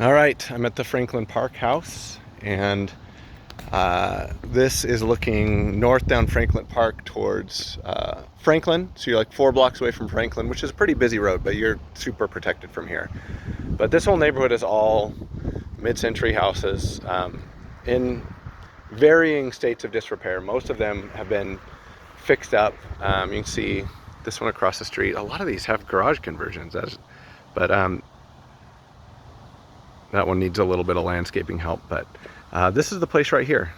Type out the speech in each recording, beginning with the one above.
All right, I'm at the Franklin Park house, and this is looking north down Franklin Park towards Franklin. So you're like 4 blocks away from Franklin, which is a pretty busy road, but you're super protected from here. But this whole neighborhood is all mid-century houses in varying states of disrepair. Most of them have been fixed up. You can see this one across the street. A lot of these have garage conversions, but that one needs a little bit of landscaping help, but this is the place right here.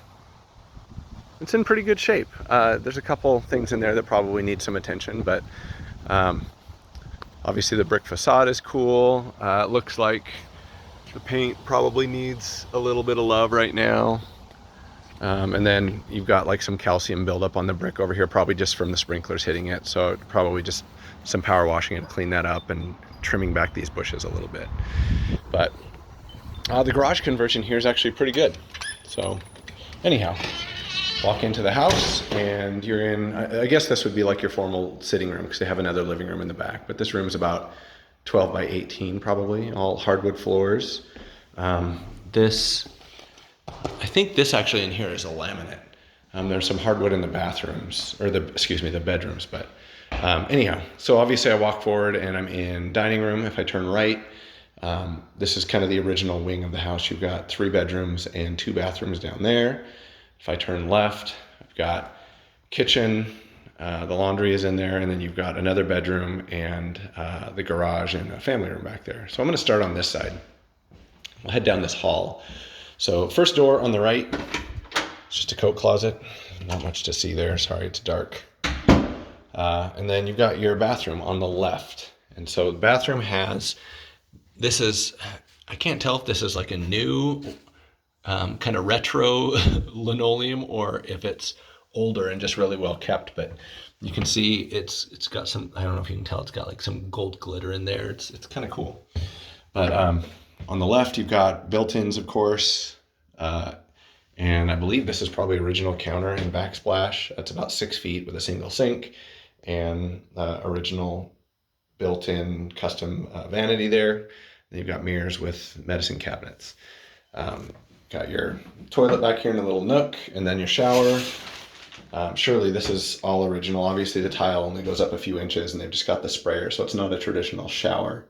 It's in pretty good shape. There's a couple things in there that probably need some attention, but obviously the brick facade is cool. It looks like the paint probably needs a little bit of love right now. And then you've got like some calcium buildup on the brick over here, probably just from the sprinklers hitting it. So probably just some power washing it to clean that up and trimming back these bushes a little bit. But the garage conversion here is actually pretty good. So anyhow, walk into the house and you're in, I guess this would be like your formal sitting room because they have another living room in the back, but this room is about 12 by 18 probably, all hardwood floors. I think this actually in here is a laminate. There's some hardwood in the bathrooms, or the bedrooms, but anyhow, so obviously I walk forward and I'm in dining room. If I turn right, this is kind of the original wing of the house. You've got 3 bedrooms and 2 bathrooms down there. If I turn left, I've got kitchen, the laundry is in there, and then you've got another bedroom and the garage and a family room back there. So I'm going to start on this side. We'll head down this hall. So first door on the right, it's just a coat closet. Not much to see there. Sorry, it's dark. And then you've got your bathroom on the left. And so the bathroom has, I can't tell if this is like a new kind of retro linoleum or if it's older and just really well kept, but you can see it's got some, I don't know if you can tell, it's got like some gold glitter in there. It's kind of cool. But on the left, you've got built-ins, of course, and I believe this is probably original counter and backsplash. That's about 6 feet with a single sink and original built-in custom vanity there. Then you've got mirrors with medicine cabinets. Got your toilet back here in a little nook, and then your shower. Surely this is all original. Obviously the tile only goes up a few inches and they've just got the sprayer, so it's not a traditional shower.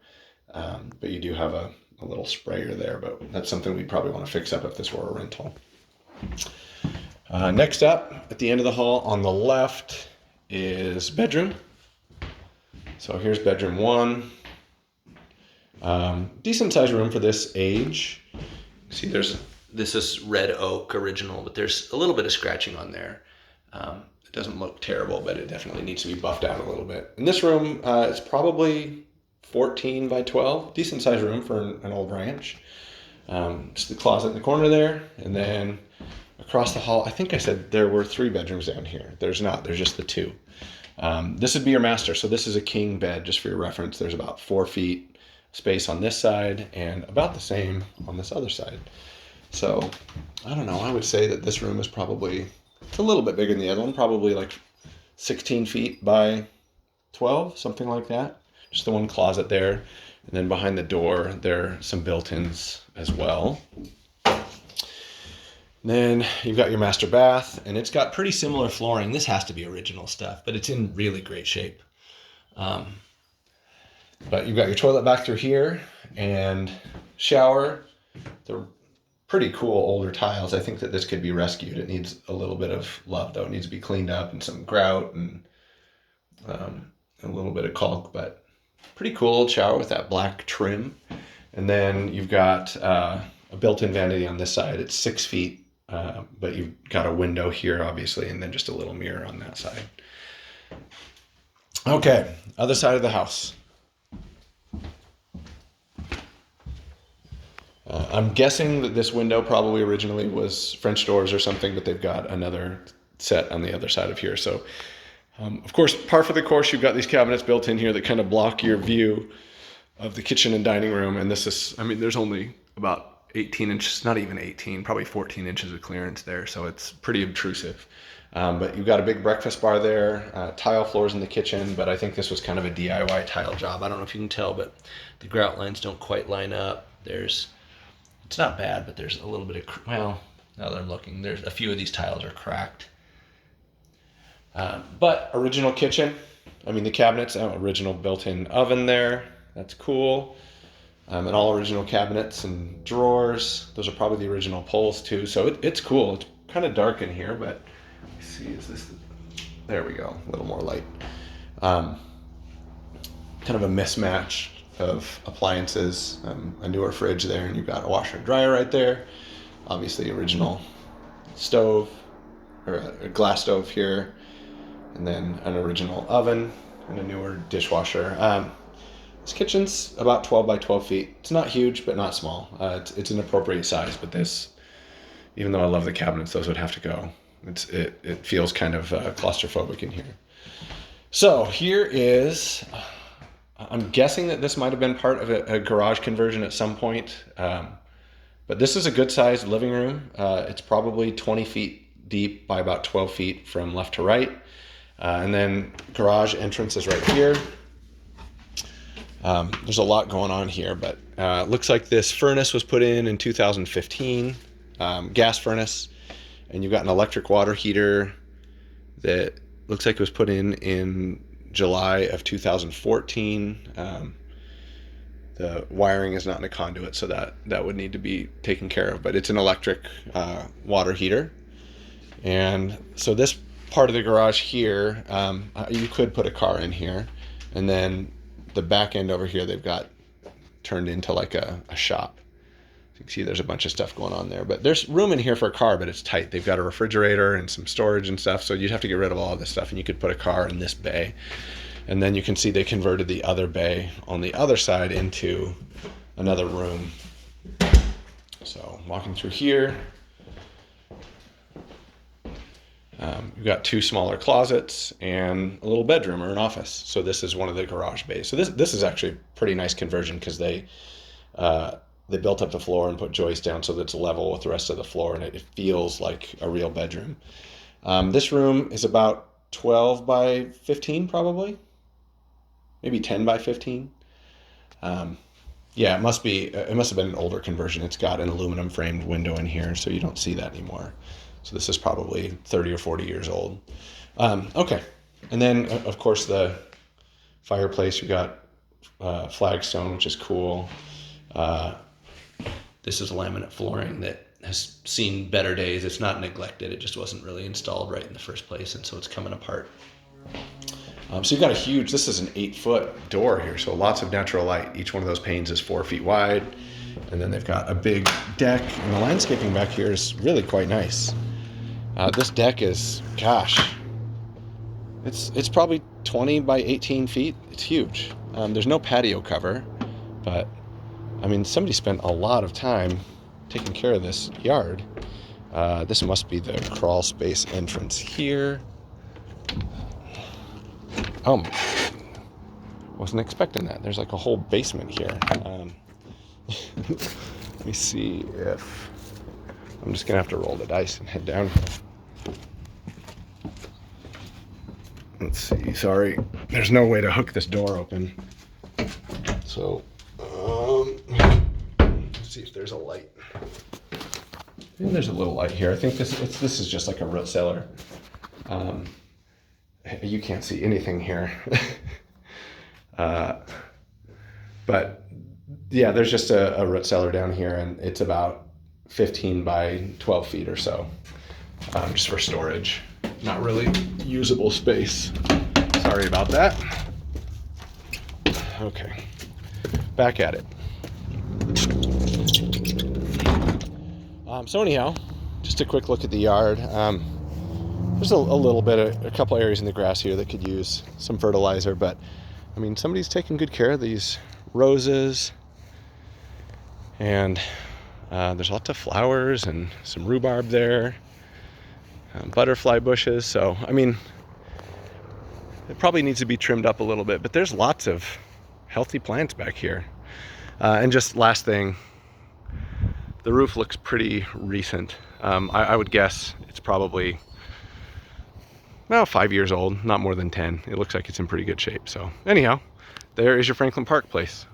But you do have a little sprayer there, but that's something we'd probably want to fix up if this were a rental. Next up, at the end of the hall on the left is bedroom. So here's bedroom 1. Decent sized room for this age. See, this is red oak original, but there's a little bit of scratching on there. It doesn't look terrible, but it definitely needs to be buffed out a little bit. And this room is probably 14 by 12, decent sized room for an old ranch. Just the closet in the corner there, and then across the hall, I think I said there were 3 bedrooms down here. There's not, there's just the 2. This would be your master. So this is a king bed, just for your reference. There's about 4 feet space on this side and about the same on this other side. So I don't know, I would say that this room is probably, it's a little bit bigger than the other one, probably like 16 feet by 12, something like that. Just the one closet there. And then behind the door, there are some built-ins as well. Then you've got your master bath, and it's got pretty similar flooring. This has to be original stuff, but it's in really great shape. But you've got your toilet back through here and shower. They're pretty cool older tiles. I think that this could be rescued. It needs a little bit of love, though. It needs to be cleaned up and some grout and a little bit of caulk, but pretty cool old shower with that black trim. And then you've got a built-in vanity on this side. It's 6 feet, but you've got a window here, obviously, and then just a little mirror on that side. Okay, other side of the house. I'm guessing that this window probably originally was French doors or something, but they've got another set on the other side of here. So, of course, par for the course, you've got these cabinets built in here that kind of block your view of the kitchen and dining room. And this is, I mean, there's only about 18 inches, not even 18, probably 14 inches of clearance there. So it's pretty obtrusive. But you've got a big breakfast bar there, tile floors in the kitchen, but I think this was kind of a DIY tile job. I don't know if you can tell, but the grout lines don't quite line up. There's It's not bad, but there's a little bit of, well, now that I'm looking, there's a few of these tiles are cracked. But original kitchen. I mean, the cabinets, original built-in oven there. That's cool. And all original cabinets and drawers. Those are probably the original poles too. So it's cool. It's kind of dark in here, but let's see, is this, there we go, a little more light. Kind of a mismatch of appliances, a newer fridge there, and you've got a washer and dryer right there. Obviously original stove, or a glass stove here, and then an original oven and a newer dishwasher. This kitchen's about 12 by 12 feet. It's not huge, but not small. It's an appropriate size, but this, even though I love the cabinets, those would have to go. It feels kind of claustrophobic in here. So here is, I'm guessing that this might have been part of a garage conversion at some point. But this is a good sized living room. It's probably 20 feet deep by about 12 feet from left to right. And then garage entrance is right here. There's a lot going on here, but looks like this furnace was put in 2015, gas furnace, and you've got an electric water heater that looks like it was put in July of 2014. The wiring is not in a conduit, so that would need to be taken care of, but it's an electric water heater. And so this part of the garage here, you could put a car in here, and then the back end over here they've got turned into like a shop. You can see there's a bunch of stuff going on there, but there's room in here for a car, but it's tight. They've got a refrigerator and some storage and stuff, so you'd have to get rid of all of this stuff, and you could put a car in this bay. And then you can see they converted the other bay on the other side into another room. So walking through here, you've got two smaller closets and a little bedroom or an office. So this is one of the garage bays. So this is actually a pretty nice conversion, because they built up the floor and put joists down so that it's level with the rest of the floor, and it feels like a real bedroom. This room is about 12 by 15 probably, maybe 10 by 15. Yeah, it must have been an older conversion. It's got an aluminum framed window in here, so you don't see that anymore. So this is probably 30 or 40 years old. Okay. And then, of course, the fireplace, you've got flagstone, which is cool. This is laminate flooring that has seen better days. It's not neglected. It just wasn't really installed right in the first place, and so it's coming apart. So you've got this is an 8-foot door here, so lots of natural light. Each one of those panes is 4 feet wide. And then they've got a big deck, and the landscaping back here is really quite nice. This deck is, gosh, it's probably 20 by 18 feet. It's huge. There's no patio cover, but I mean, somebody spent a lot of time taking care of this yard. This must be the crawl space entrance here. Wasn't expecting that. There's like a whole basement here. Let me see if I'm just gonna have to roll the dice and head down. Let's see. Sorry, there's no way to hook this door open. So let's see if there's a light. I think there's a little light here. I think this is just like a root cellar. You can't see anything here. But yeah, there's just a root cellar down here, and it's about 15 by 12 feet or so, just for storage. Not really usable space. Sorry about that. Okay, back at it. So anyhow, just a quick look at the yard. There's a couple areas in the grass here that could use some fertilizer, but I mean, somebody's taking good care of these roses, and there's lots of flowers and some rhubarb there, butterfly bushes. So I mean, it probably needs to be trimmed up a little bit, but there's lots of healthy plants back here. And just last thing, the roof looks pretty recent. I would guess it's probably 5 years old, not more than 10. It looks like it's in pretty good shape. So anyhow, there is your Franklin Park place.